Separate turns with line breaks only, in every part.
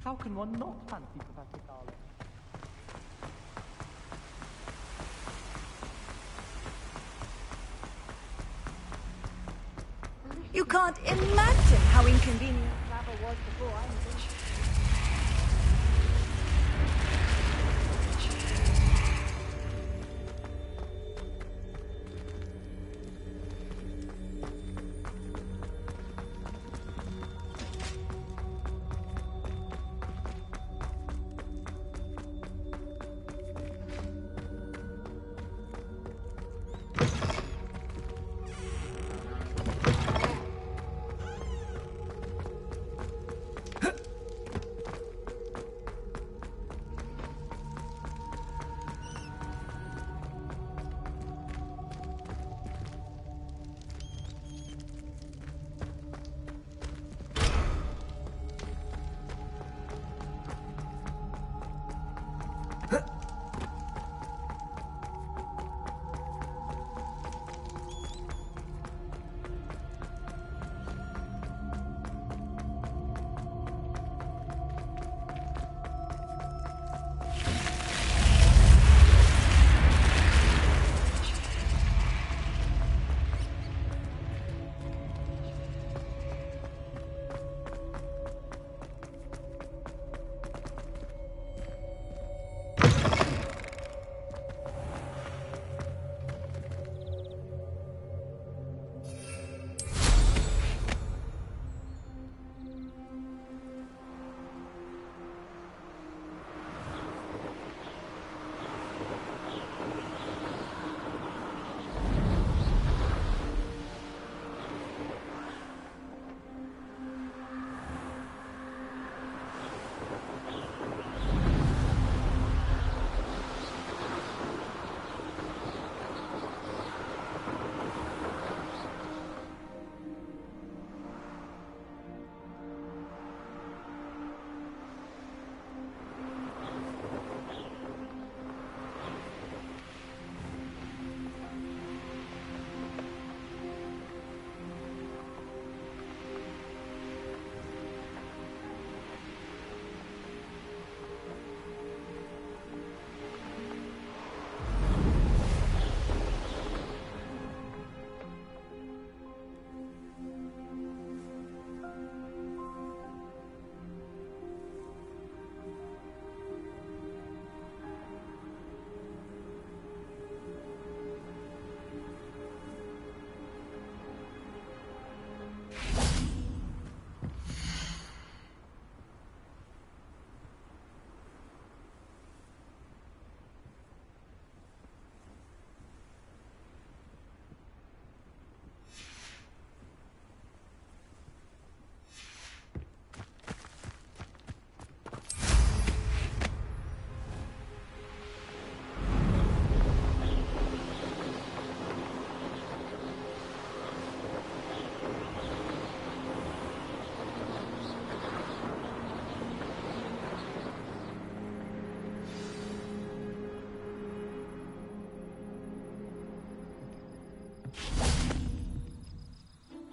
How can one not fancy Professor Garland?
You can't imagine how inconvenient travel was before I was in.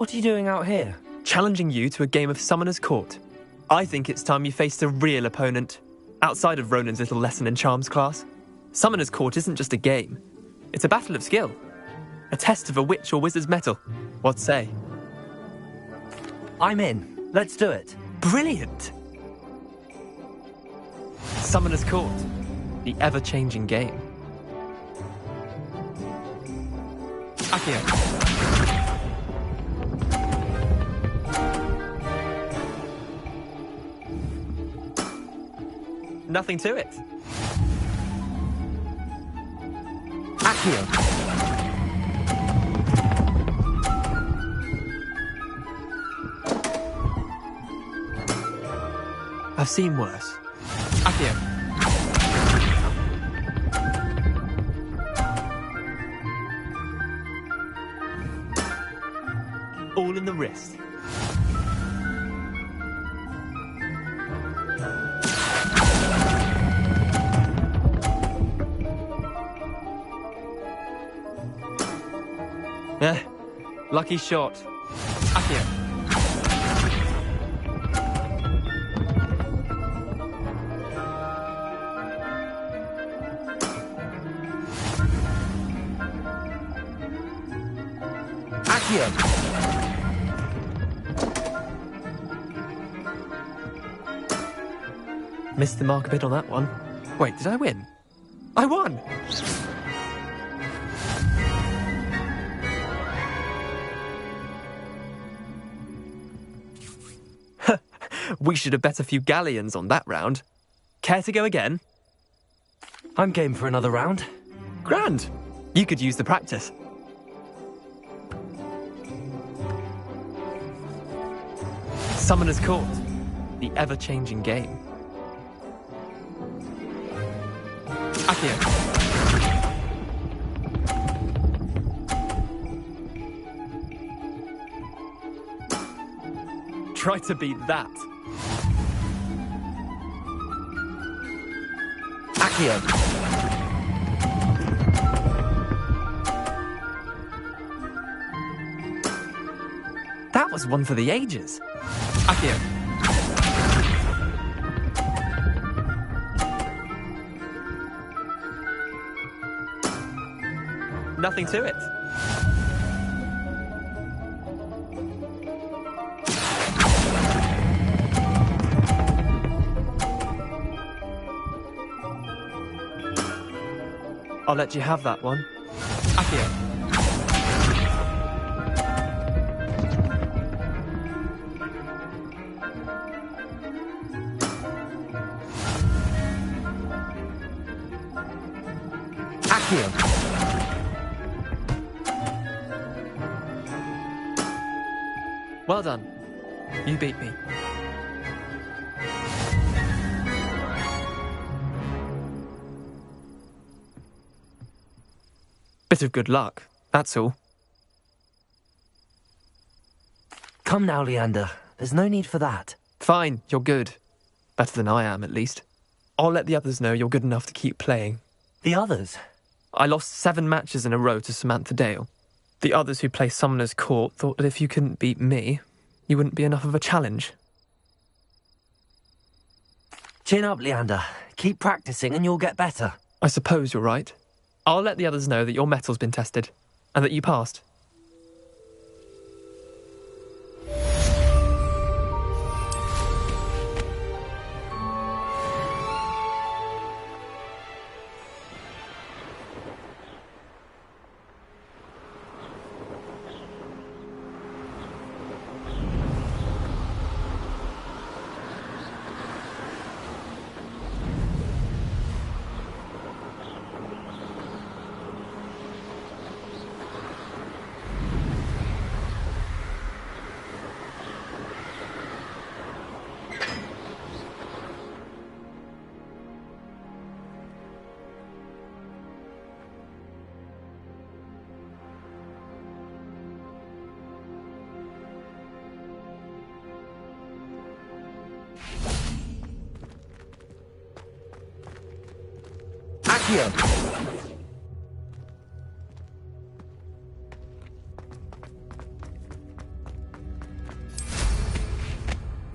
What are you doing out here? Challenging you to a game of Summoner's Court. I think it's time you faced a real opponent. Outside of Ronan's little lesson in charms class. Summoner's Court isn't just a game. It's a battle of skill. A test of a witch or wizard's mettle. What say?
I'm in. Let's do it.
Brilliant! Summoner's Court. The ever-changing game. Akio. Nothing to it. Akio. I've seen worse. Akio. All in the wrist. Lucky shot. Akio.
Accio.
Missed the mark a bit on that one. Wait, did I win? I won! We should have bet a few galleons on that round. Care to go again?
I'm game for another round.
Grand! You could use the practice. Summoner's Court, the ever-changing game. Accio. Try to beat that.
Accio.
That was one for the ages. Accio. Nothing to it. I'll let you have that one. Accio.
Accio.
Well done. You beat me. Bit of good luck, that's all.
Come now, Leander. There's no need for that.
Fine, you're good. Better than I am, at least. I'll let the others know you're good enough to keep playing.
The others?
I lost 7 matches in a row to Samantha Dale. The others who play Summoner's Court thought that if you couldn't beat me, you wouldn't be enough of a challenge.
Chin up, Leander. Keep practicing and you'll get better.
I suppose you're right. I'll let the others know that your metal's been tested, and that you passed.
Accio.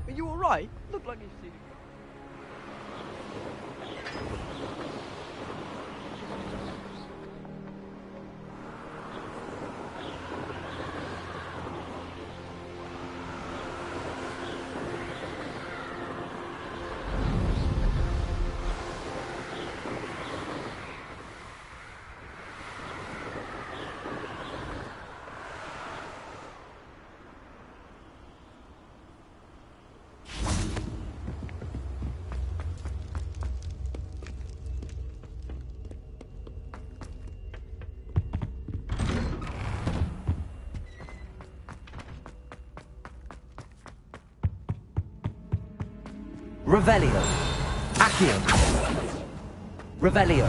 Are you alright? Look like you've seen it.
Revelio. Accio. Revelio.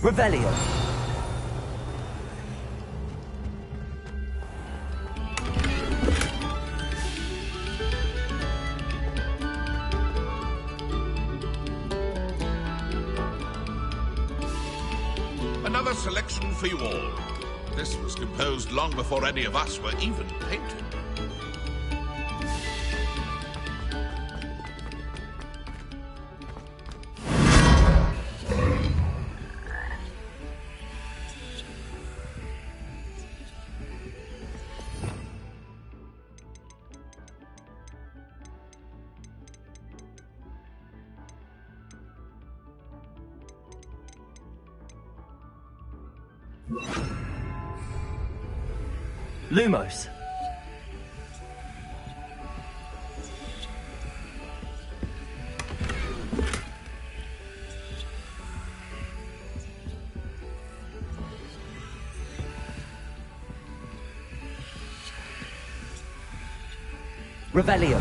Revelio.
Another selection for you all. This was composed long before any of us were even painted.
Lumos. Revelio.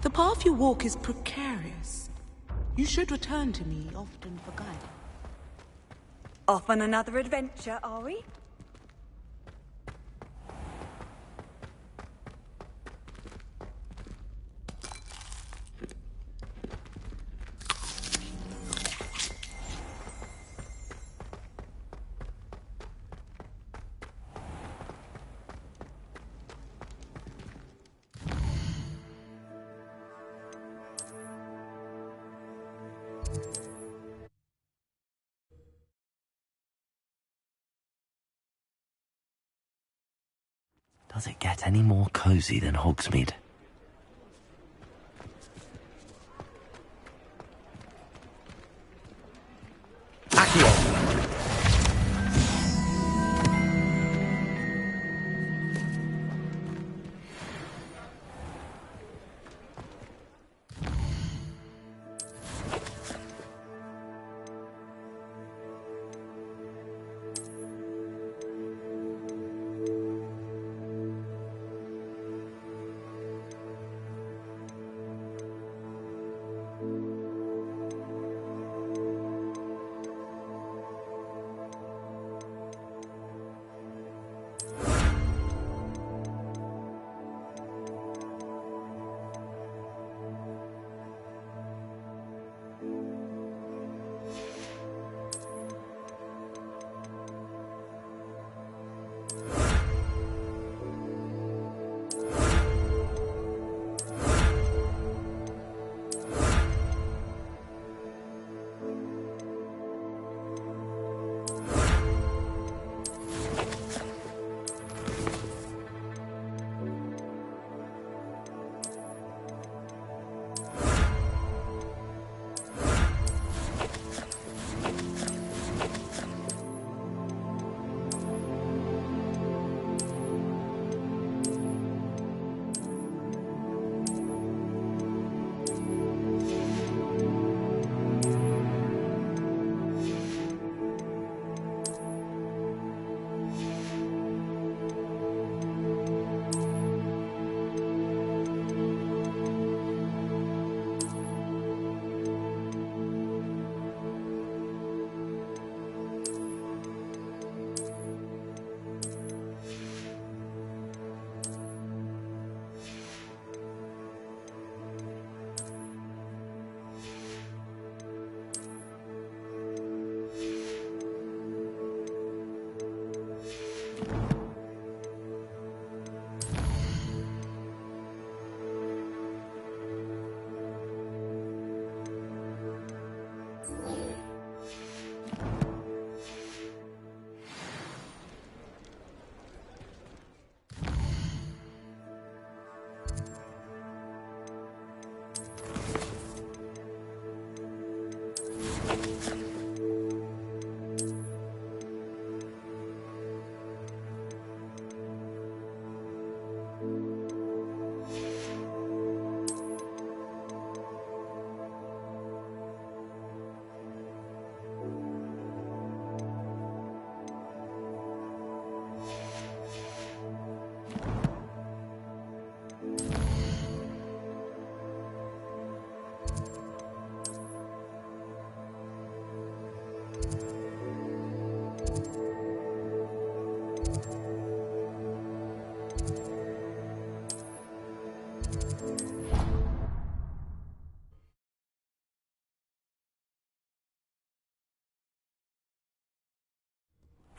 The path you walk is precarious. You should return to me often for guidance.
Off on another adventure, are we?
Does it get any more cozy than Hogsmeade? Accio!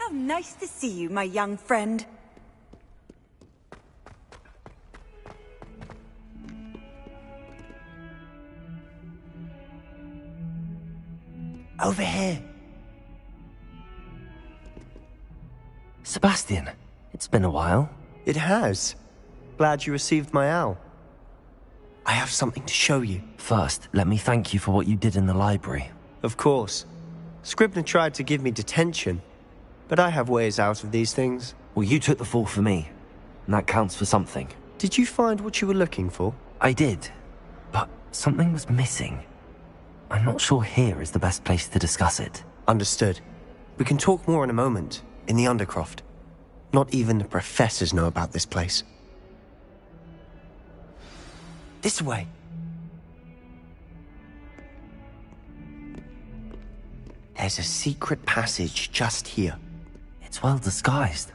How nice to see you, my young friend.
Over here. Sebastian, it's been a while.
It has. Glad you received my owl. I have something to show you.
First, let me thank you for what you did in the library.
Of course. Scribner tried to give me detention, but I have ways out of these things.
Well, you took the fall for me, and that counts for something.
Did you find what you were looking for?
I did, but something was missing. I'm not sure here is the best place to discuss it.
Understood. We can talk more in a moment, in the Undercroft. Not even the professors know about this place. This way. There's a secret passage just here.
It's well disguised.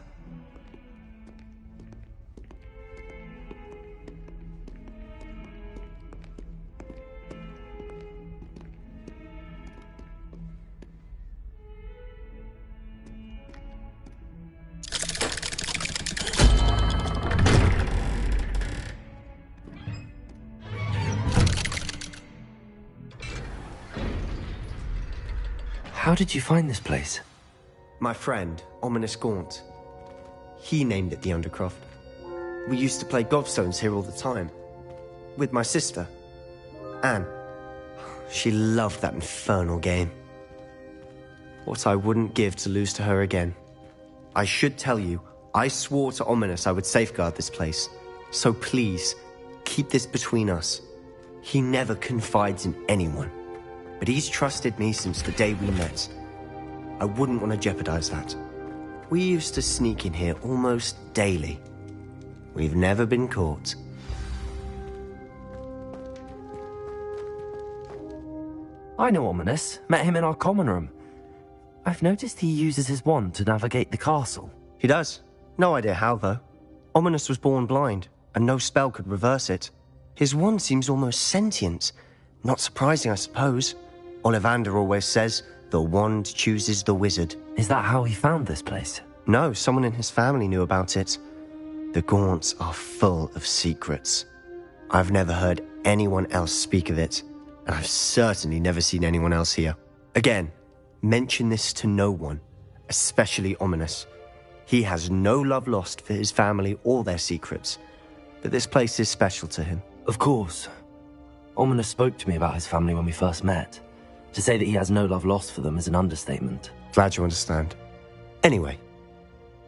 How did you find this place?
My friend, Ominous Gaunt. He named it the Undercroft. We used to play gobstones here all the time. With my sister, Anne. She loved that infernal game. What I wouldn't give to lose to her again. I should tell you, I swore to Ominous I would safeguard this place. So please, keep this between us. He never confides in anyone. But he's trusted me since the day we met. I wouldn't want to jeopardize that. We used to sneak in here almost daily. We've never been caught.
I know Ominous. Met him in our common room. I've noticed he uses his wand to navigate the castle.
He does. No idea how, though. Ominous was born blind, and no spell could reverse it. His wand seems almost sentient. Not surprising, I suppose. Ollivander always says, the wand chooses the wizard.
Is that how he found this place?
No, someone in his family knew about it. The Gaunts are full of secrets. I've never heard anyone else speak of it, and I've certainly never seen anyone else here. Again, mention this to no one, especially Ominous. He has no love lost for his family or their secrets, but this place is special to him.
Of course. Ominous spoke to me about his family when we first met. To say that he has no love lost for them is an understatement.
Glad you understand. Anyway,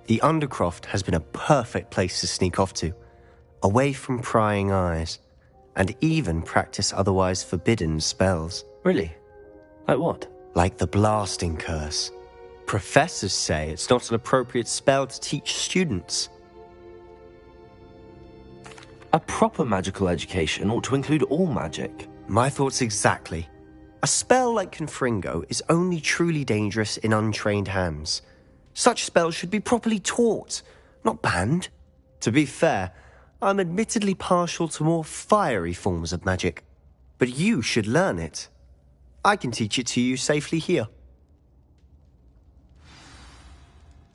the Undercroft has been a perfect place to sneak off to, away from prying eyes, and even practice otherwise forbidden spells.
Really? Like what?
Like the blasting curse. Professors say it's not an appropriate spell to teach students.
A proper magical education ought to include all magic.
My thoughts exactly. A spell like Confringo is only truly dangerous in untrained hands. Such spells should be properly taught, not banned. To be fair, I'm admittedly partial to more fiery forms of magic. But you should learn it. I can teach it to you safely here.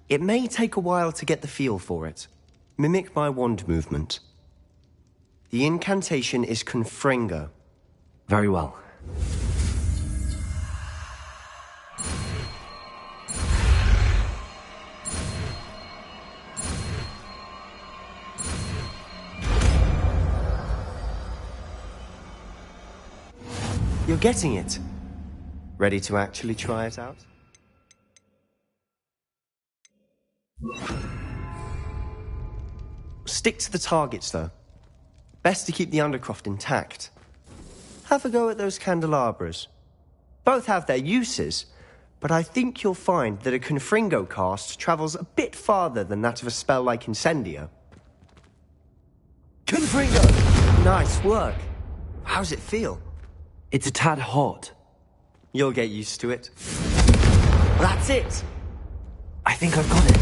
It may take a while to get the feel for it. Mimic my wand movement. The incantation is Confringo.
Very well.
You're getting it. Ready to actually try it out? Stick to the targets, though. Best to keep the Undercroft intact. Have a go at those candelabras. Both have their uses, but I think you'll find that a Confringo cast travels a bit farther than that of a spell like Incendio. Confringo! Nice work. How's it feel?
It's a tad hot.
You'll get used to it. That's it!
I think I've got it.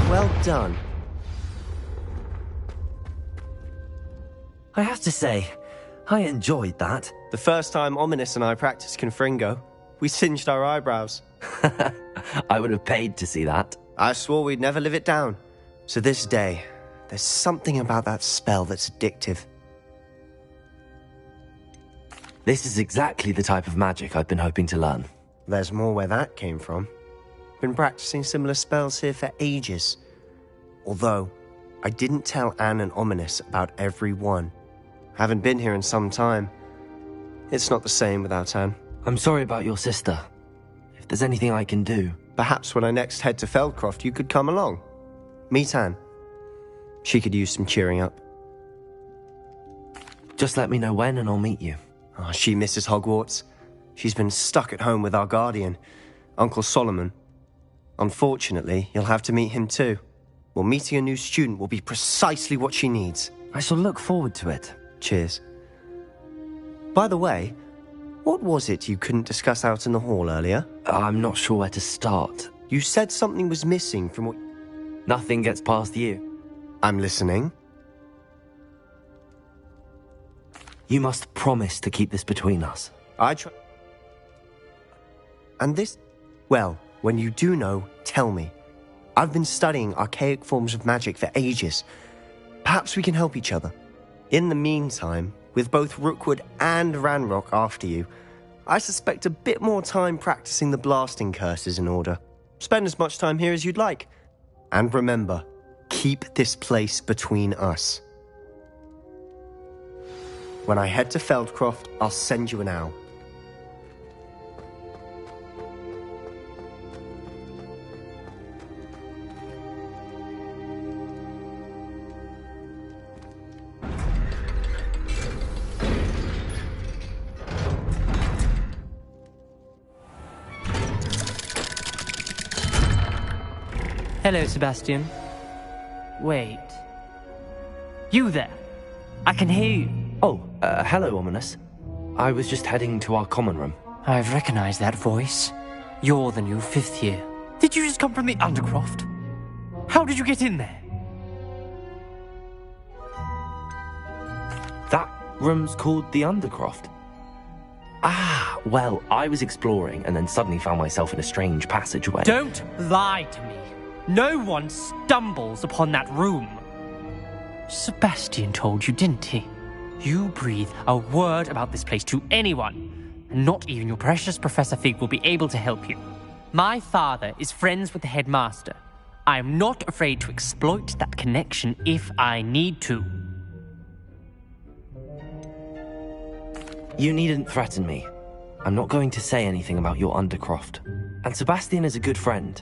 Well done.
I have to say, I enjoyed that.
The first time Ominous and I practiced Confringo, we singed our eyebrows.
I would have paid to see that.
I swore we'd never live it down. So this day, there's something about that spell that's addictive.
This is exactly the type of magic I've been hoping to learn.
There's more where that came from. Been practicing similar spells here for ages. Although, I didn't tell Anne and Ominous about every one. Haven't been here in some time. It's not the same without Anne.
I'm sorry about your sister. If there's anything I can do...
Perhaps when I next head to Feldcroft, you could come along. Meet Anne. She could use some cheering up.
Just let me know when and I'll meet you.
Oh, she misses Hogwarts. She's been stuck at home with our guardian, Uncle Solomon. Unfortunately, you'll have to meet him too. Well, meeting a new student will be precisely what she needs.
I shall look forward to it.
Cheers. By the way, what was it you couldn't discuss out in the hall earlier?
I'm not sure where to start.
You said something was missing from what...
Nothing gets past you.
I'm listening.
You must promise to keep this between us.
I try... And this... Well, when you do know, tell me. I've been studying archaic forms of magic for ages. Perhaps we can help each other. In the meantime, with both Rookwood and Ranrock after you, I suspect a bit more time practicing the blasting curses in order. Spend as much time here as you'd like. And remember, keep this place between us. When I head to Feldcroft, I'll send you an owl.
Hello, Sebastian. Wait. You there? I can hear you.
Oh, hello, Ominous. I was just heading to our common room.
I've recognized that voice. You're the new 5th year. Did you just come from the Undercroft? How did you get in there?
That room's called the Undercroft. Ah, well, I was exploring and then suddenly found myself in a strange passageway.
Don't lie to me. No one stumbles upon that room. Sebastian told you, didn't he? You breathe a word about this place to anyone, and not even your precious Professor Fig will be able to help you. My father is friends with the headmaster. I am not afraid to exploit that connection if I need to.
You needn't threaten me. I'm not going to say anything about your Undercroft. And Sebastian is a good friend.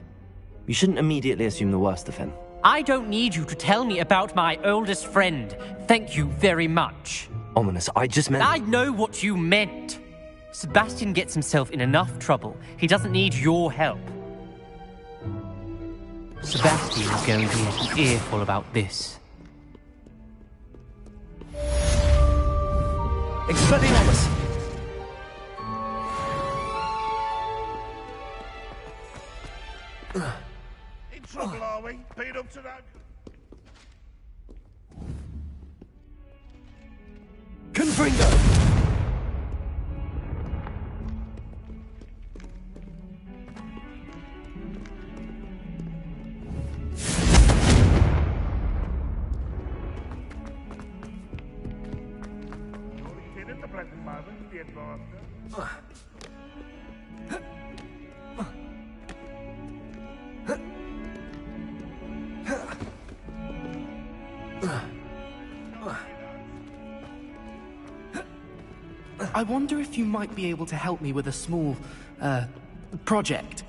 You shouldn't immediately assume the worst of him.
I don't need you to tell me about my oldest friend. Thank you very much.
Ominous, I just meant...
I know what you meant. Sebastian gets himself in enough trouble. He doesn't need your help. Sebastian is going to get an earful about this.
Expelliarmus!
In trouble, are we? Been up to that?
Confringo!
At the present moment, the headmaster.
I wonder if you might be able to help me with a small, project.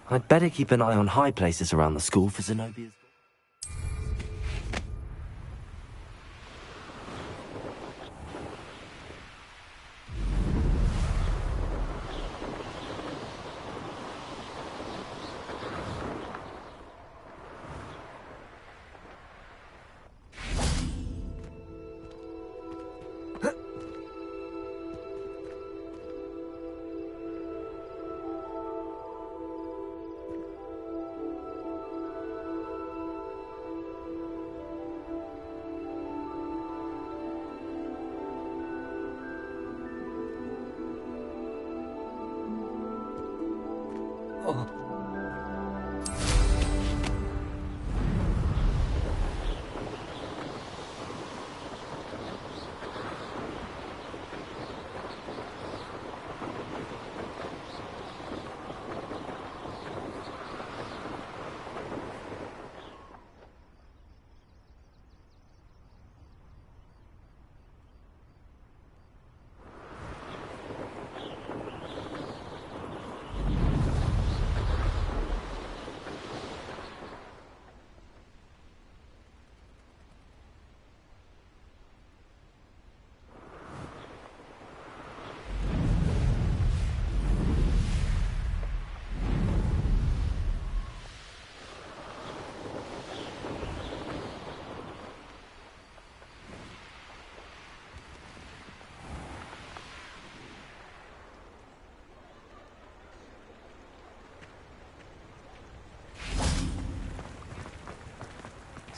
I'd better keep an eye on high places around the school for Zenobia's...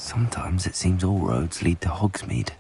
Sometimes it seems all roads lead to Hogsmeade.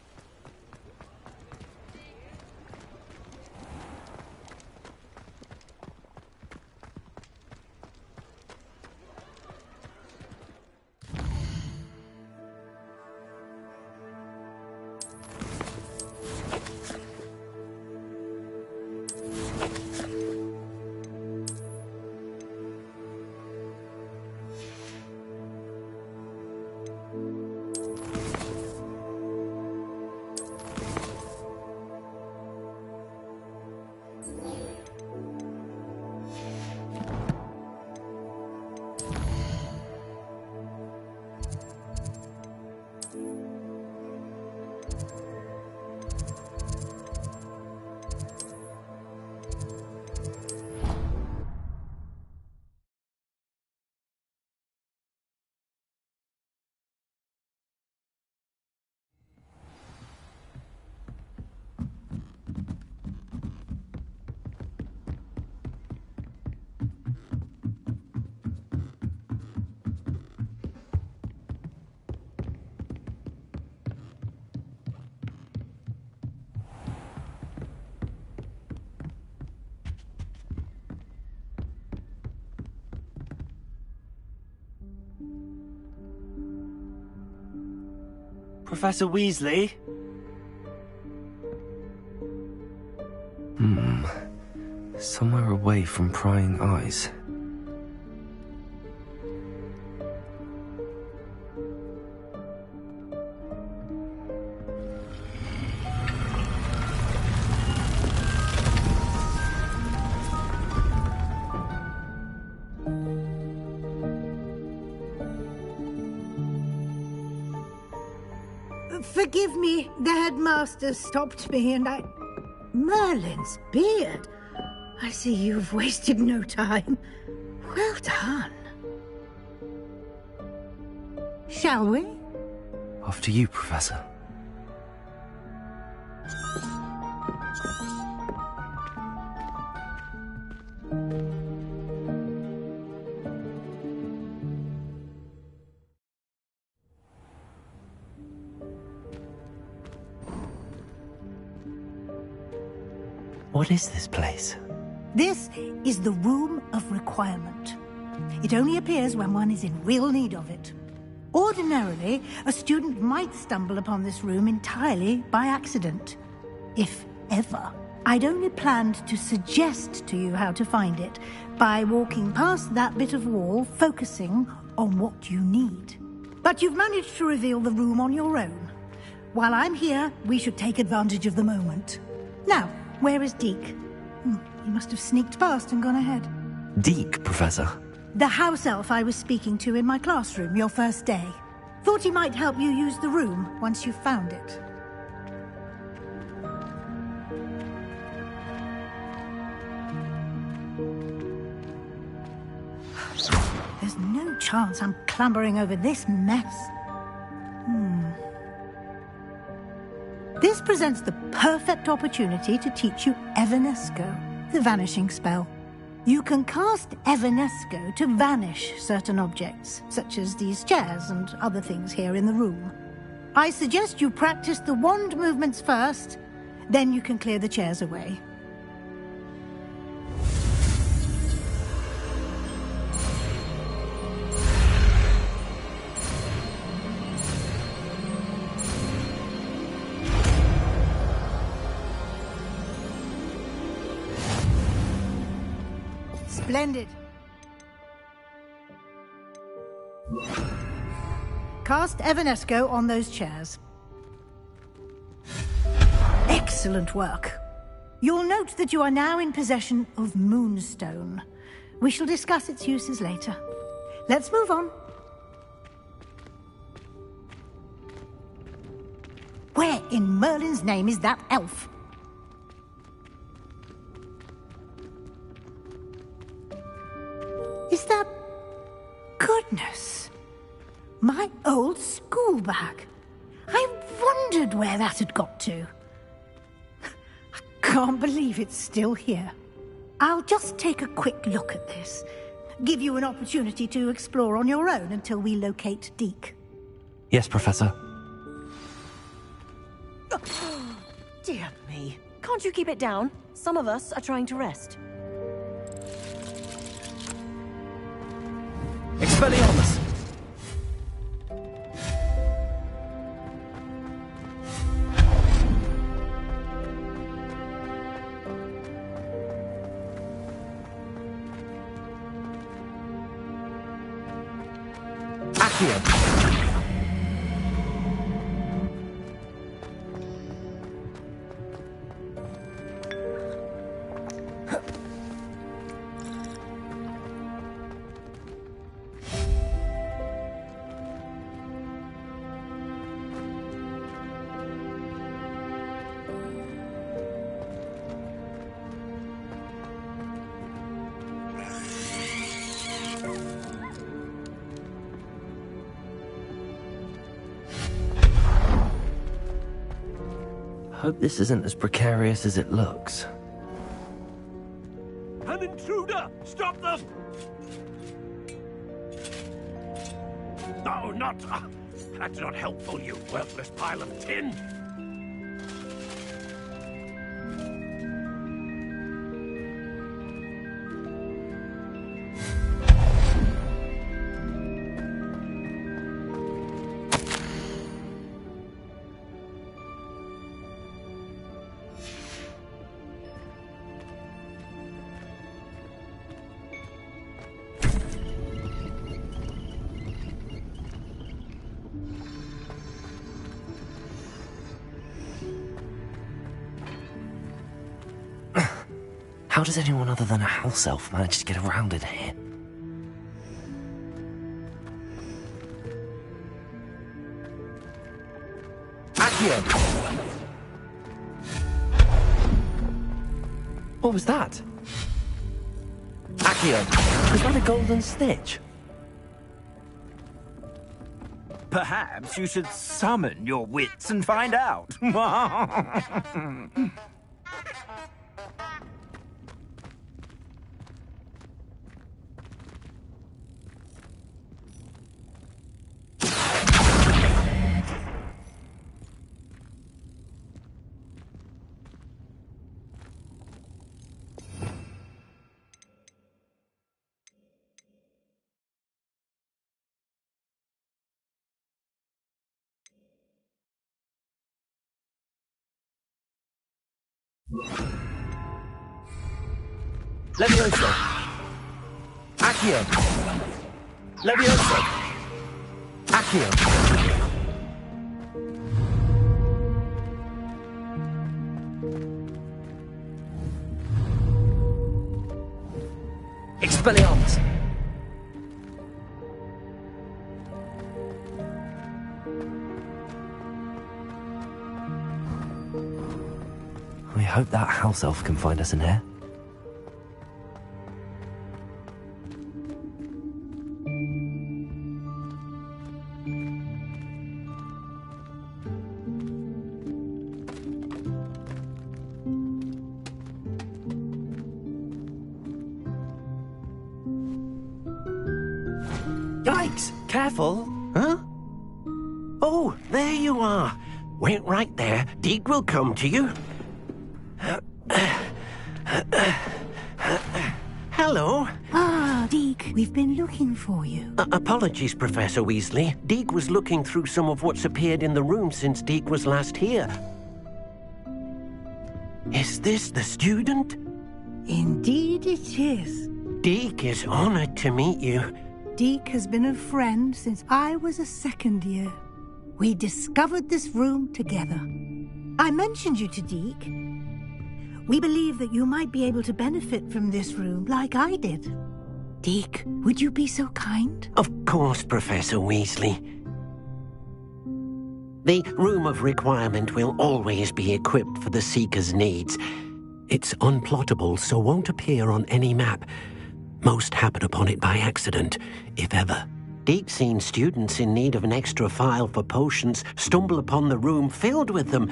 Professor Weasley? Somewhere away from prying eyes.
Forgive me, the headmaster stopped me and I... Merlin's beard. I see you've wasted no time. Well done. Shall we?
Off to you, Professor. What is this place?
This is the Room of Requirement. It only appears when one is in real need of it. Ordinarily, a student might stumble upon this room entirely by accident. If ever. I'd only planned to suggest to you how to find it by walking past that bit of wall, focusing on what you need. But you've managed to reveal the room on your own. While I'm here, we should take advantage of the moment. Now, where is Deke? He must have sneaked past and gone ahead.
Deke, Professor?
The house elf I was speaking to in my classroom your first day. Thought he might help you use the room once you've found it. There's no chance I'm clambering over this mess. This presents the perfect opportunity to teach you Evanesco, the vanishing spell. You can cast Evanesco to vanish certain objects, such as these chairs and other things here in the room. I suggest you practice the wand movements first, then you can clear the chairs away. Splendid. Cast Evanesco on those chairs. Excellent work. You'll note that you are now in possession of Moonstone. We shall discuss its uses later. Let's move on. Where in Merlin's name is that elf? Is that... Goodness! My old school bag. I wondered where that had got to. I can't believe it's still here. I'll just take a quick look at this. Give you an opportunity to explore on your own until we locate Deke.
Yes, Professor.
Dear me. Can't you keep it down? Some of us are trying to rest.
Expelliarmus! Accio!
Hope this isn't as precarious as it looks.
An intruder! Stop them! No, not... that's not helpful, you worthless pile of tin!
How does anyone other than a house elf manage to get around in here?
Accio!
What was that?
Accio!
Was that a golden snitch?
Perhaps you should summon your wits and find out.
Levioso! Accio! Levioso! Accio! Expelliarmus!
We hope that house elf can find us in here.
Yikes! Careful! Huh? Oh, there you are. Wait right there. Deek will come to you. Hello.
Ah, Deke, we've been looking for you.
Apologies, Professor Weasley. Deek was looking through some of what's appeared in the room since Deek was last here. Is this the student?
Indeed it is.
Deek is honored to meet you.
Deke has been a friend since I was a second year. We discovered this room together. I mentioned you to Deke. We believe that you might be able to benefit from this room like I did. Deke, would you be so kind?
Of course, Professor Weasley. The Room of Requirement will always be equipped for the Seeker's needs. It's unplottable, so won't appear on any map. Most happen upon it by accident, if ever. Deke's seen students in need of an extra file for potions stumble upon the room filled with them.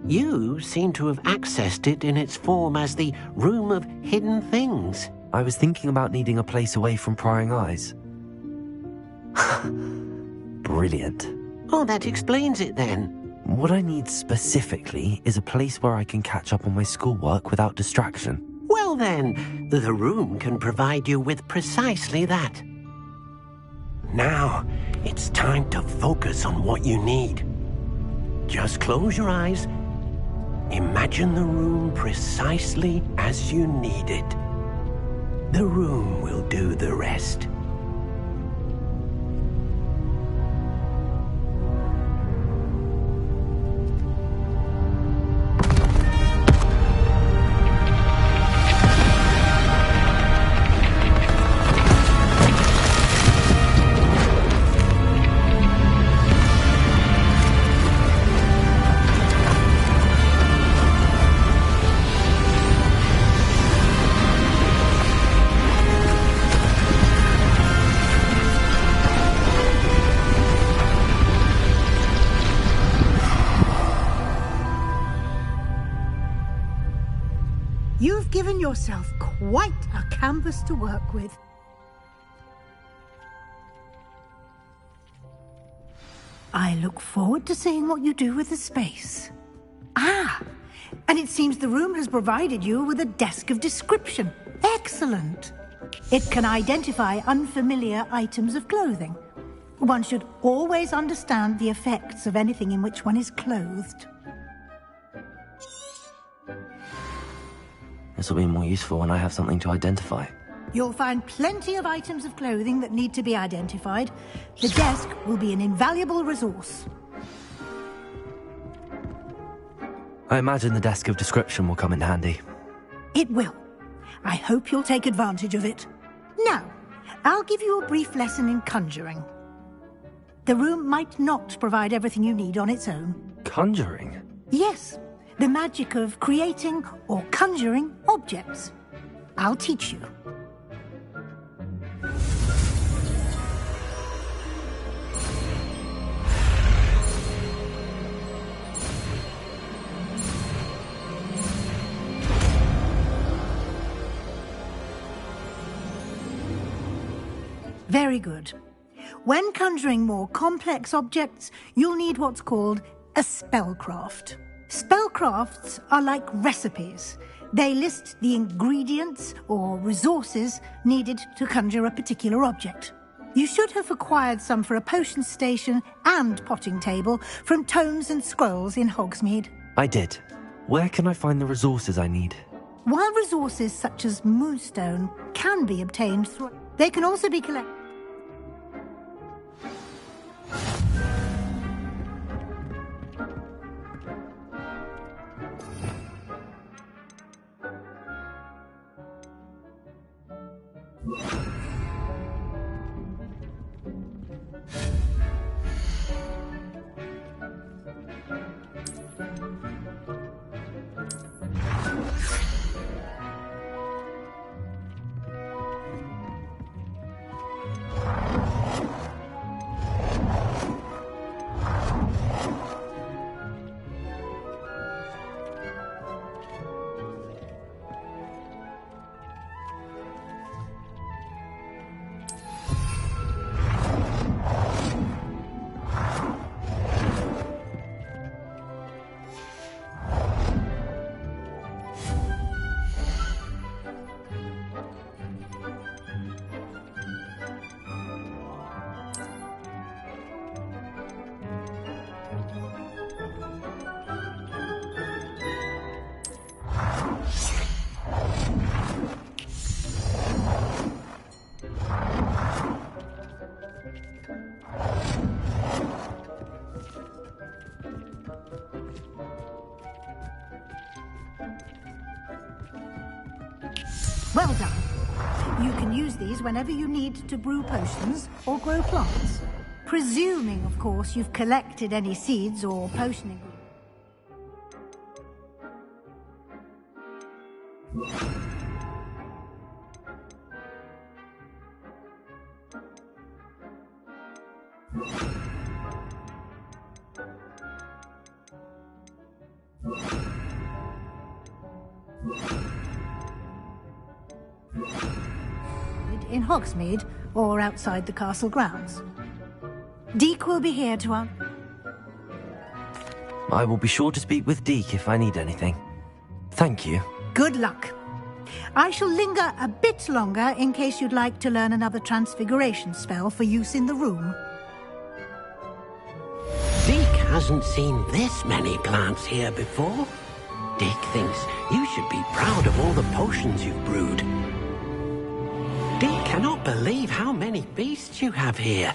You seem to have accessed it in its form as the Room of Hidden Things.
I was thinking about needing a place away from prying eyes. Brilliant.
Oh, that explains it then.
What I need specifically is a place where I can catch up on my schoolwork without distraction.
Well then, the room can provide you with precisely that. Now, it's time to focus on what you need. Just close your eyes. Imagine the room precisely as you need it. The room will do the rest.
You've given yourself quite a canvas to work with. I look forward to seeing what you do with the space. Ah, and it seems the room has provided you with a desk of description. Excellent. It can identify unfamiliar items of clothing. One should always understand the effects of anything in which one is clothed.
This will be more useful when I have something to identify.
You'll find plenty of items of clothing that need to be identified. The desk will be an invaluable resource.
I imagine the desk of description will come in handy.
It will. I hope you'll take advantage of it. Now, I'll give you a brief lesson in conjuring. The room might not provide everything you need on its own.
Conjuring?
Yes, the magic of creating or conjuring objects. I'll teach you. Very good. When conjuring more complex objects, you'll need what's called a spellcraft. Spellcrafts are like recipes. They list the ingredients or resources needed to conjure a particular object. You should have acquired some for a potion station and potting table from tomes and scrolls in Hogsmeade.
I did. Where can I find the resources I need?
While resources such as moonstone can be obtained through, they can also be collected. Well done. You can use these whenever you need to brew potions or grow plants. Presuming, of course, you've collected any seeds or potion ingredients. In Hogsmeade or outside the castle grounds. Deke will be here to answer.
I will be sure to speak with Deke if I need anything. Thank you.
Good luck. I shall linger a bit longer in case you'd like to learn another transfiguration spell for use in the room.
Deke hasn't seen this many plants here before. Deke thinks you should be proud of all the potions you've brewed. Deke cannot believe how many beasts you have here.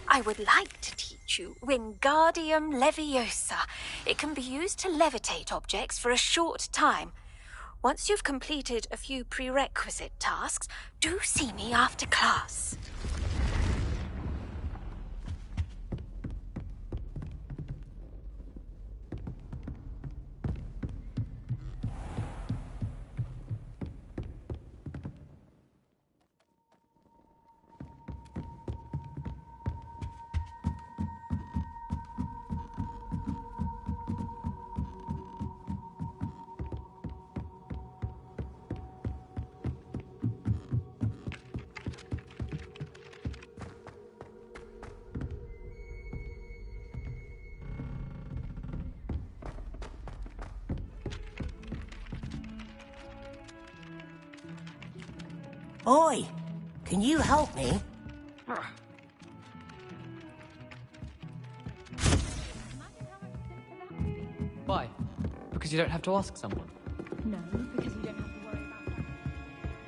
I would like to teach you Wingardium Leviosa. It can be used to levitate objects for a short time. Once you've completed a few prerequisite tasks, do see me after class.
Oi! Can you help me?
Why? Because you don't have to ask someone.
No, because you don't have to worry about that.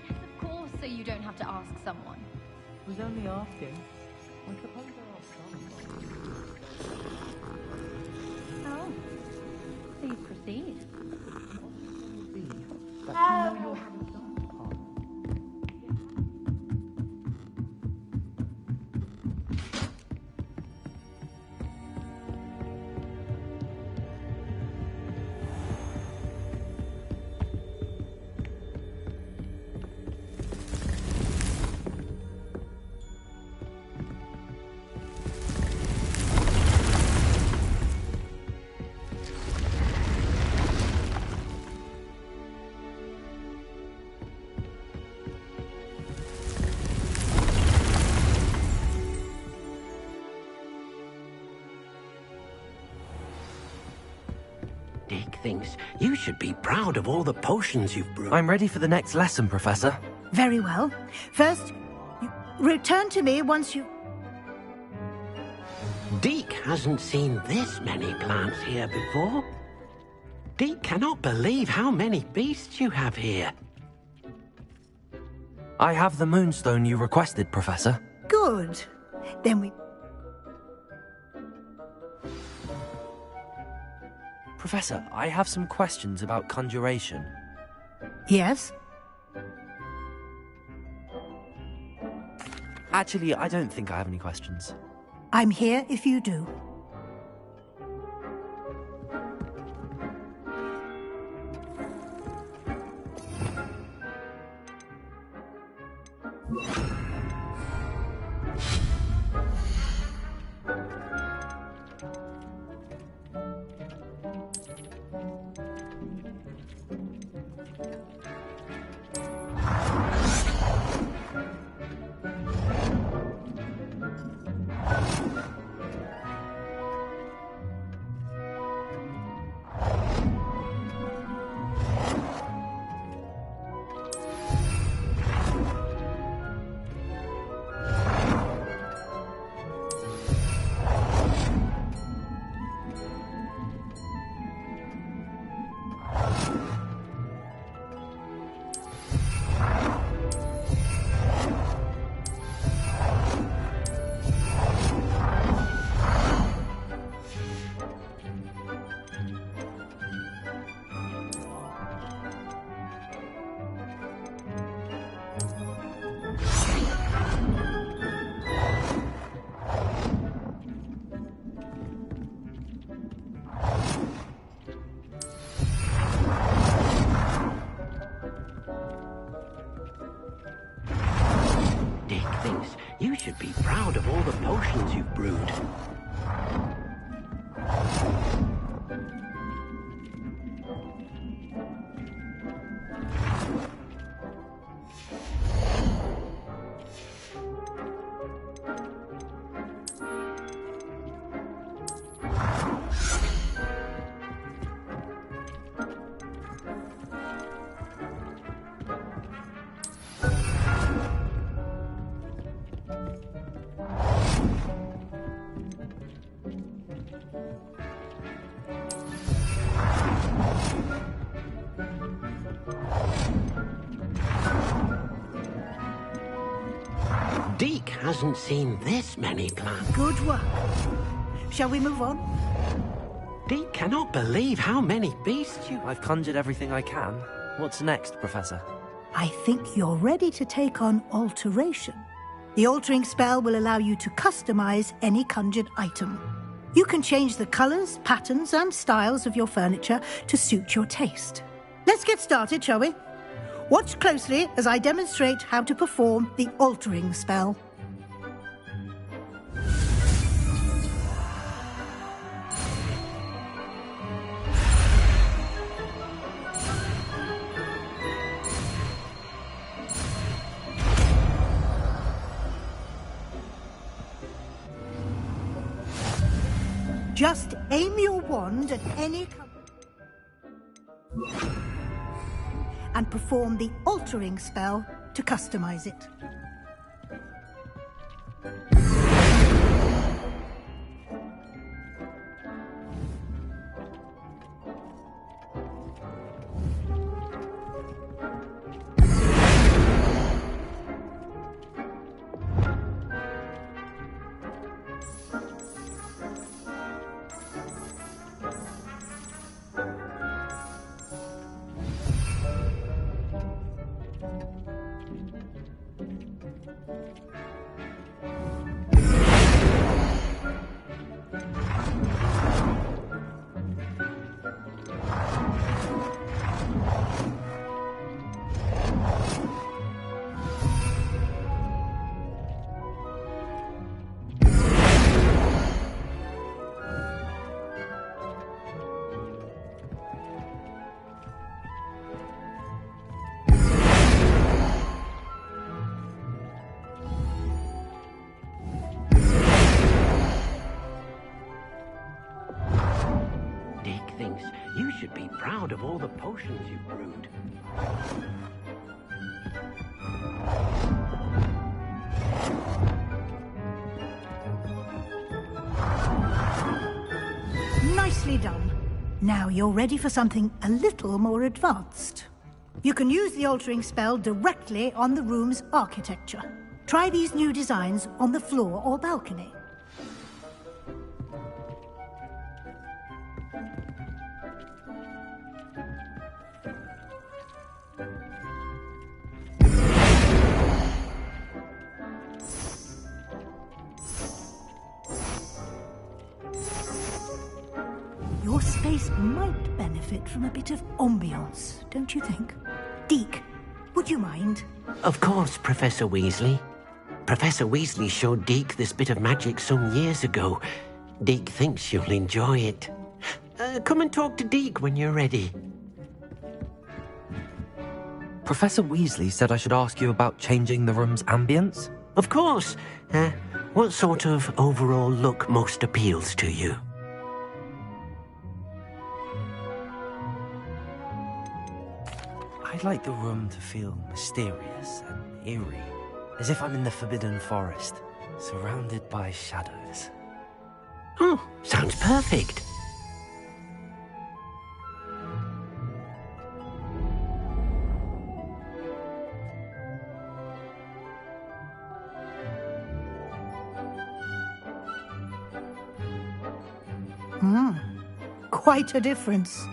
Yes, of course, so you don't have to ask someone.
I was only asking. I suppose I'll ask someone.
Oh. Please proceed.
But you know you're having done.
Deke thinks you should be proud of all the potions you've brewed.
I'm ready for the next lesson, Professor.
Very well. First, you return to me once you...
Deke hasn't seen this many plants here before. Deke cannot believe how many beasts you have here.
I have the moonstone you requested, Professor.
Good. Then we...
Professor, I have some questions about conjuration.
Yes?
Actually, I don't think I have any questions.
I'm here if you do.
rude. Deke hasn't seen this many plants.
Good work. Shall we move on?
Deke cannot believe how many beasts you...
I've conjured everything I can. What's next, Professor?
I think you're ready to take on alteration. The altering spell will allow you to customize any conjured item. You can change the colors, patterns, and styles of your furniture to suit your taste. Let's get started, shall we? Watch closely as I demonstrate how to perform the altering spell. Just aim your wand at any and perform the altering spell to customize it.
You should be proud of all the potions you've brewed.
Nicely done. Now you're ready for something a little more advanced. You can use the altering spell directly on the room's architecture. Try these new designs on the floor or balcony. Your space might benefit from a bit of ambiance, don't you think? Deke, would you mind?
Of course, Professor Weasley. Professor Weasley showed Deke this bit of magic some years ago. Deke thinks you'll enjoy it. Come and talk to Deke when you're ready.
Professor Weasley said I should ask you about changing the room's ambience?
Of course. What sort of overall look most appeals to you?
I'd like the room to feel mysterious and eerie, as if I'm in the Forbidden Forest, surrounded by shadows.
Oh, sounds perfect.
Quite a difference.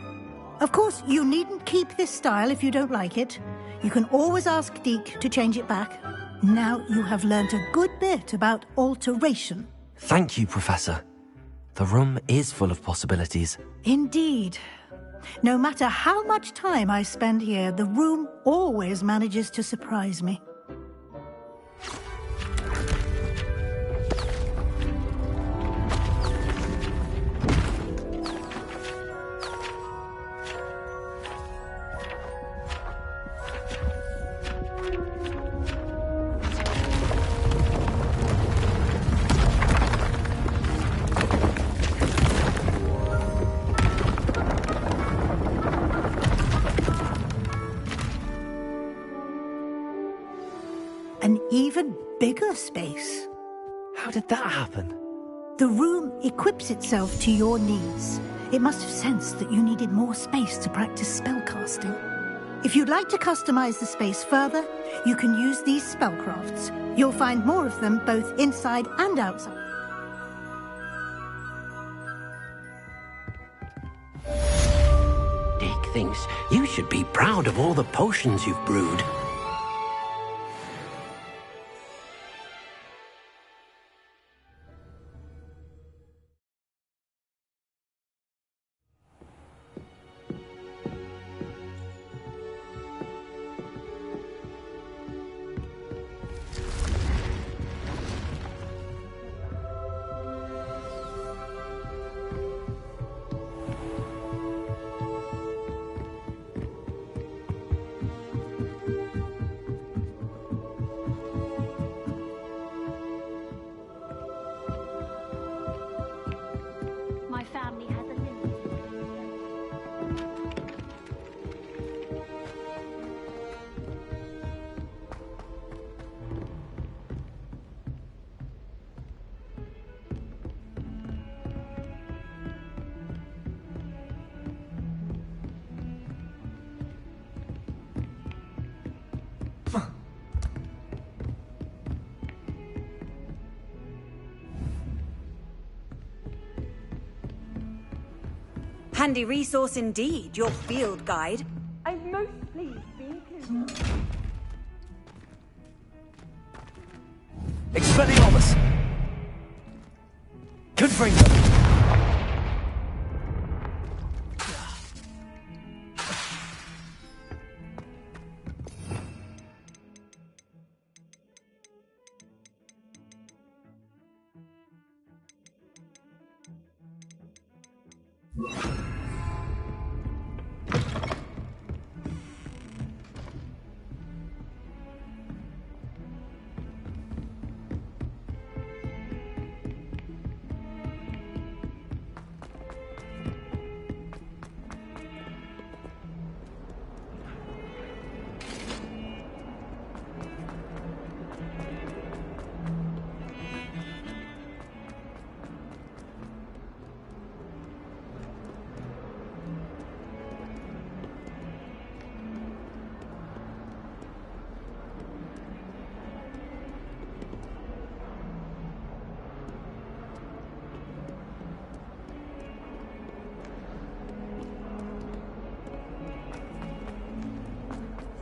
Of course, you needn't keep this style if you don't like it. You can always ask Deke to change it back. Now you have learnt a good bit about alteration.
Thank you, Professor. The room is full of possibilities.
Indeed. No matter how much time I spend here, the room always manages to surprise me. bigger space.
How did that happen?
The room equips itself to your needs. It must have sensed that you needed more space to practice spellcasting. If you'd like to customize the space further, you can use these spellcrafts. You'll find more of them both inside and outside.
Dick thinks you should be proud of all the potions you've brewed.
My family has a limit.
Handy resource indeed, your field guide.
I'm most pleased to be included.
Expelliarmus! Confringo!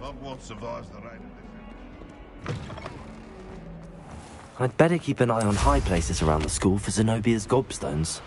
Hogwarts survives the rain of this.
I'd better keep an eye on high places around the school for Zenobia's gobstones.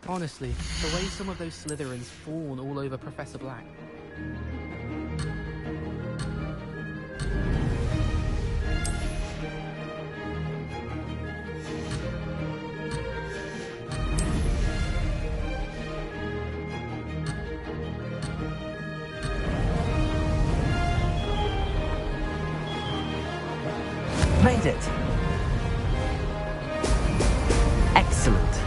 Honestly, the way some of those Slytherins fawn all over Professor Black.
Made it! Excellent.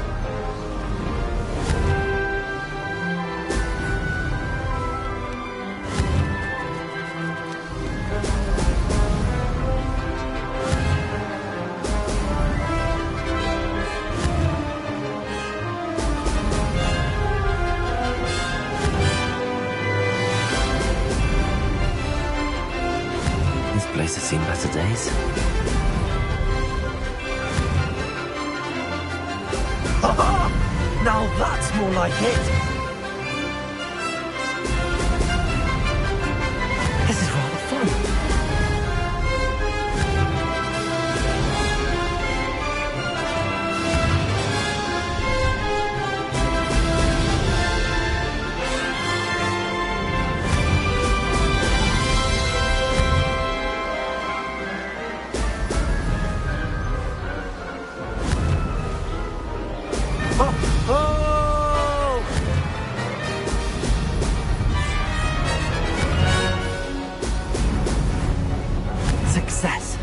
Now that's more like it! This is rather fun. Success.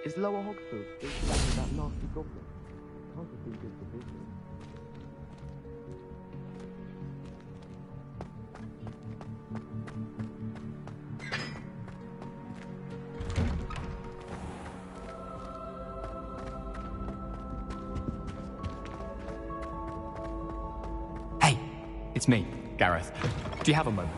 Is Lower Hogfield still stuck with that nasty goblin? Can't have been good for business.
Hey, it's me, Gareth. Do you have a moment?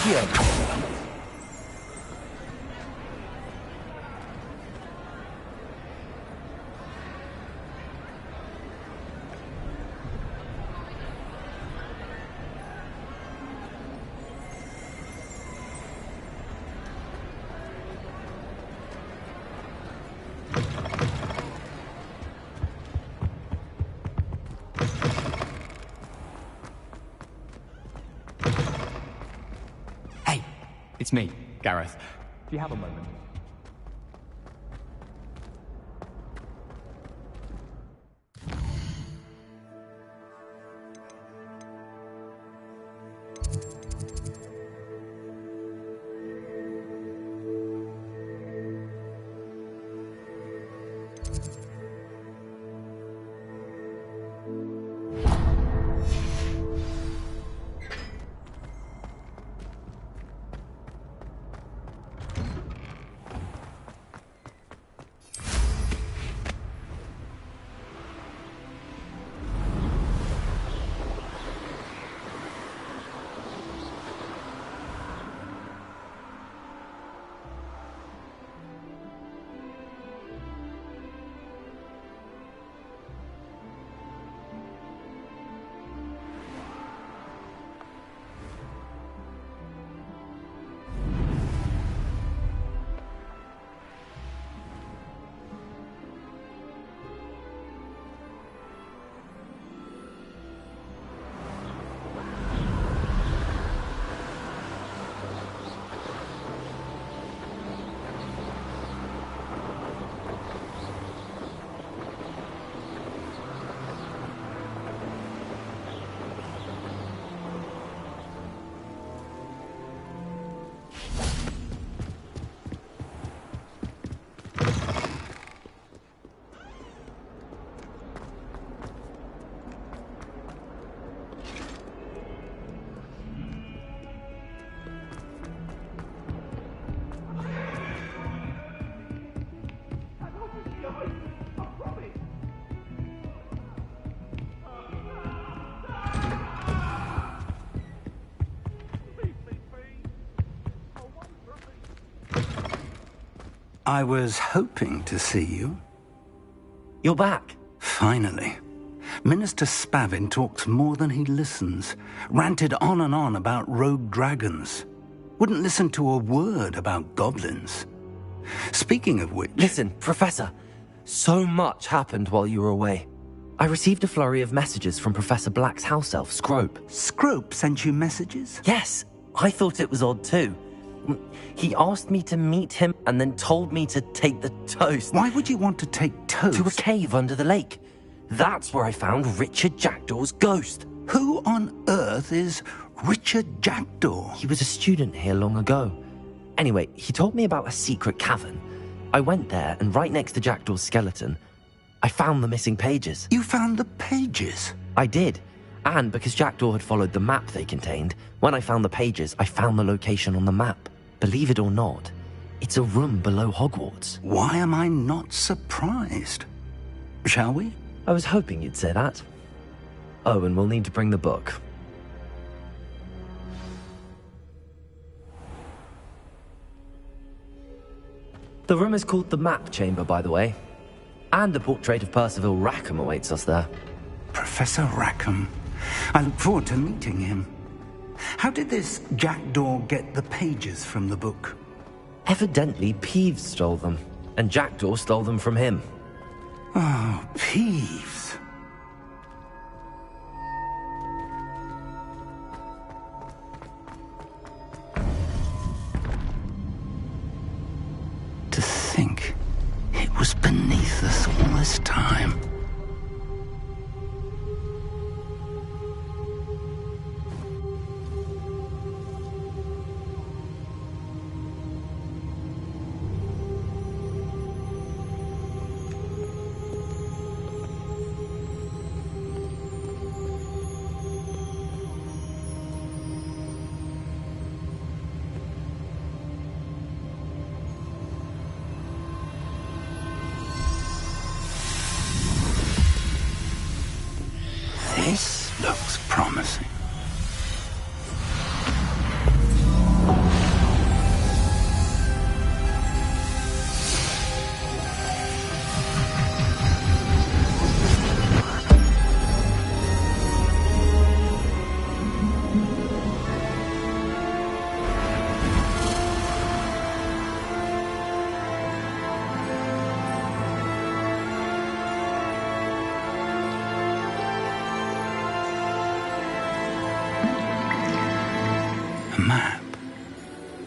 Accio!
It's me, Gareth. Do you have a moment?
I was hoping to see you.
You're back.
Finally. Minister Spavin talks more than he listens. Ranted on and on about rogue dragons. Wouldn't listen to a word about goblins. Speaking of which...
Listen, Professor. So much happened while you were away. I received a flurry of messages from Professor Black's house elf, Scrope.
Scrope sent you messages?
Yes. I thought it was odd too. He asked me to meet him and then told me to take the toast.
Why would you want to take toast?
To a cave under the lake. That's where I found Richard Jackdaw's ghost.
Who on earth is Richard Jackdaw?
He was a student here long ago. Anyway, he told me about a secret cavern. I went there, and right next to Jackdaw's skeleton, I found the missing pages.
You found the pages?
I did. And because Jackdaw had followed the map they contained, when I found the pages, I found the location on the map. Believe it or not, it's a room below Hogwarts.
Why am I not surprised? Shall we?
I was hoping you'd say that. Oh, and we'll need to bring the book. The room is called the Map Chamber, by the way. And the portrait of Percival Rackham awaits us there.
Professor Rackham. I look forward to meeting him. How did this Jackdaw get the pages from the book?
Evidently, Peeves stole them, and Jackdaw stole them from him.
Oh, Peeves. To think it was beneath us all this time.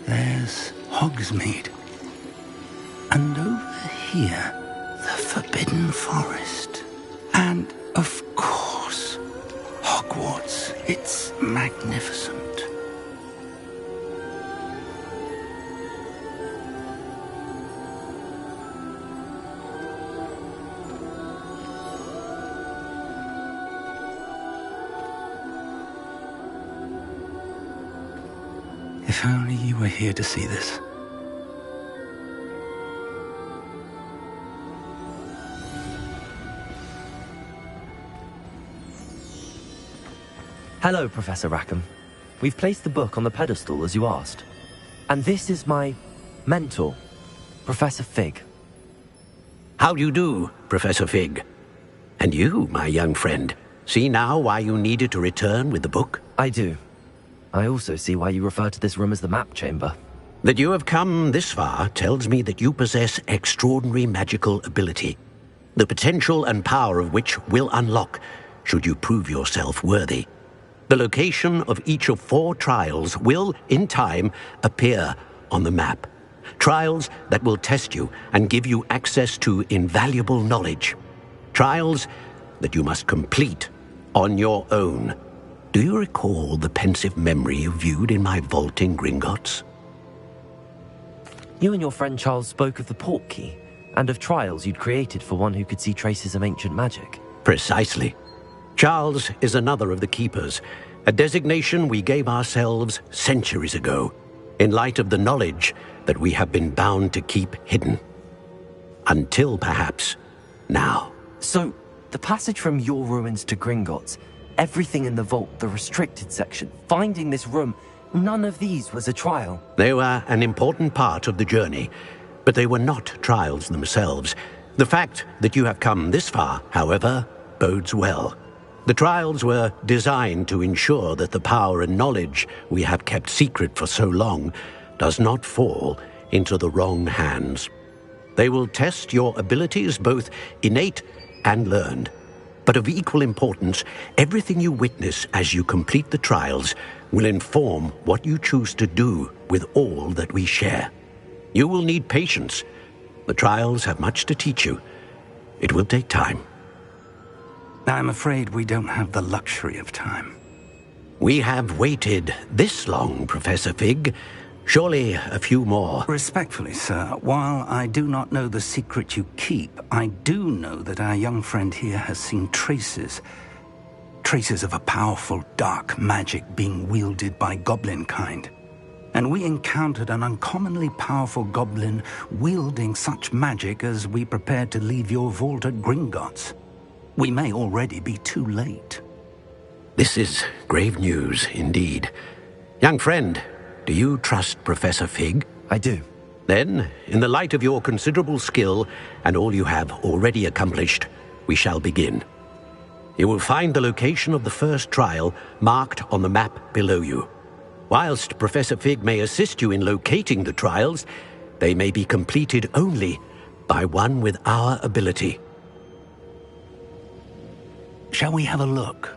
there's Hogsmeade. And over here, the Forbidden Forest. And, of course, Hogwarts. It's magnificent. If only you were here to see this.
Hello, Professor Rackham. We've placed the book on the pedestal as you asked. And this is my mentor, Professor Fig.
How do you do, Professor Fig? And you, my young friend, see now why you needed to return with the book?
I do. I also see why you refer to this room as the map chamber.
That you have come this far tells me that you possess extraordinary magical ability, the potential and power of which will unlock should you prove yourself worthy. The location of each of 4 trials will, in time, appear on the map. Trials that will test you and give you access to invaluable knowledge. Trials that you must complete on your own. Do you recall the pensive memory you viewed in my vault in Gringotts?
You and your friend Charles spoke of the port key, and of trials you'd created for one who could see traces of ancient magic.
Precisely. Charles is another of the Keepers, a designation we gave ourselves centuries ago, in light of the knowledge that we have been bound to keep hidden. Until, perhaps, now.
So, the passage from your ruins to Gringotts, everything in the vault, the restricted section, finding this room, none of these was a trial.
They were an important part of the journey, but they were not trials themselves. The fact that you have come this far, however, bodes well. The trials were designed to ensure that the power and knowledge we have kept secret for so long does not fall into the wrong hands. They will test your abilities, both innate and learned. But of equal importance, everything you witness as you complete the trials will inform what you choose to do with all that we share. You will need patience. The trials have much to teach you. It will take time.
I'm afraid we don't have the luxury of time.
We have waited this long, Professor Fig. Surely a few more.
Respectfully, sir, while I do not know the secret you keep, I do know that our young friend here has seen traces of a powerful dark magic being wielded by goblin kind. And we encountered an uncommonly powerful goblin wielding such magic as we prepared to leave your vault at Gringotts. We may already be too late.
This is grave news indeed. Young friend, do you trust Professor Fig?
I do.
Then, in the light of your considerable skill and all you have already accomplished, we shall begin. You will find the location of the first trial marked on the map below you. Whilst Professor Fig may assist you in locating the trials, they may be completed only by one with our ability.
Shall we have a look?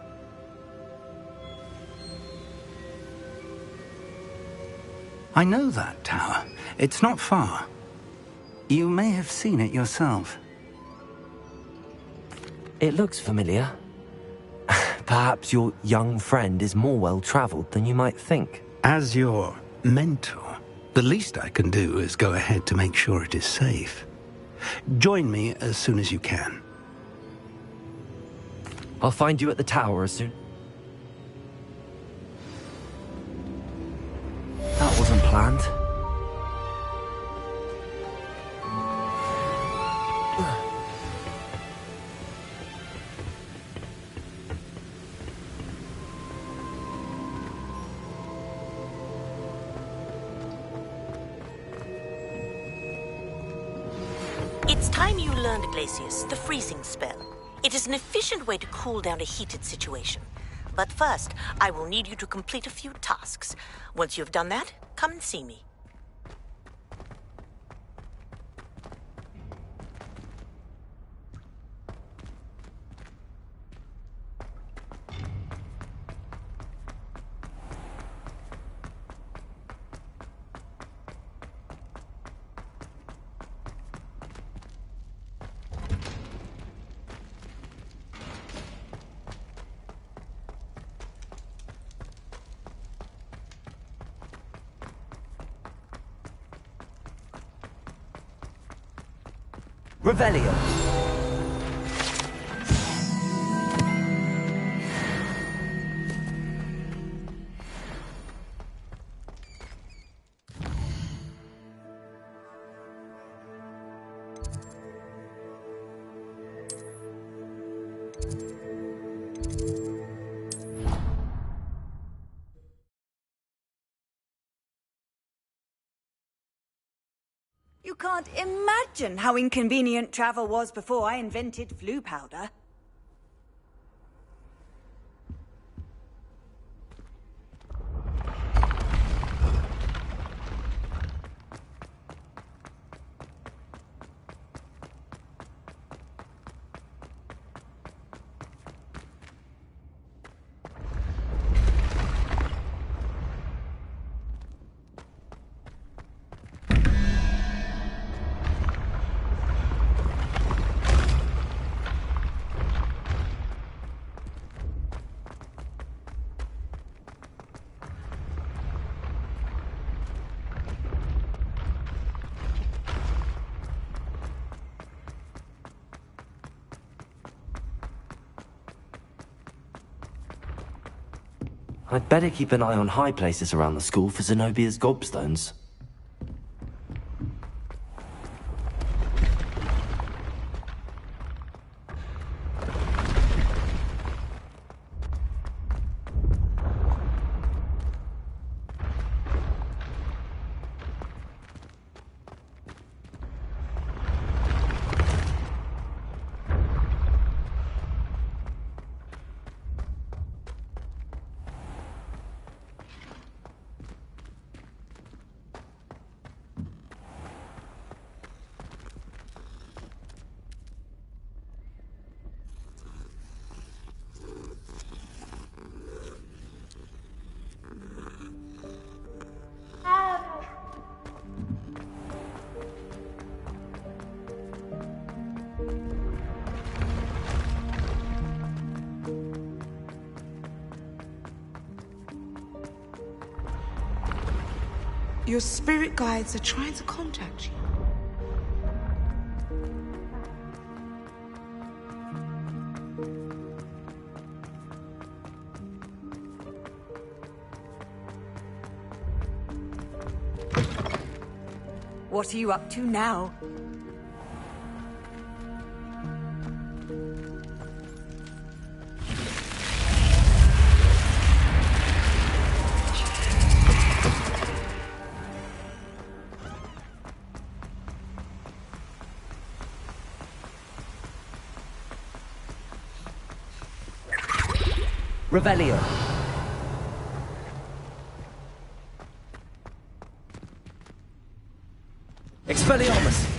I know that tower. It's not far. You may have seen it yourself.
It looks familiar. Perhaps your young friend is more well-traveled than you might think.
As your mentor, the least I can do is go ahead to make sure it is safe. Join me as soon as you can.
I'll find you at the tower as soon. That wasn't planned.
It's time you learned, Glacius, the freezing spell. It is an efficient way to cool down a heated situation. But first, I will need you to complete a few tasks. Once you have done that, come and see me.
Revelio.
You can't imagine how inconvenient travel was before I invented flu powder.
I'd better keep an eye on high places around the school for Zenobia's gobstones.
Your spirit guides are trying to contact you.
What are you up to now?
Revelio. Expelliarmus!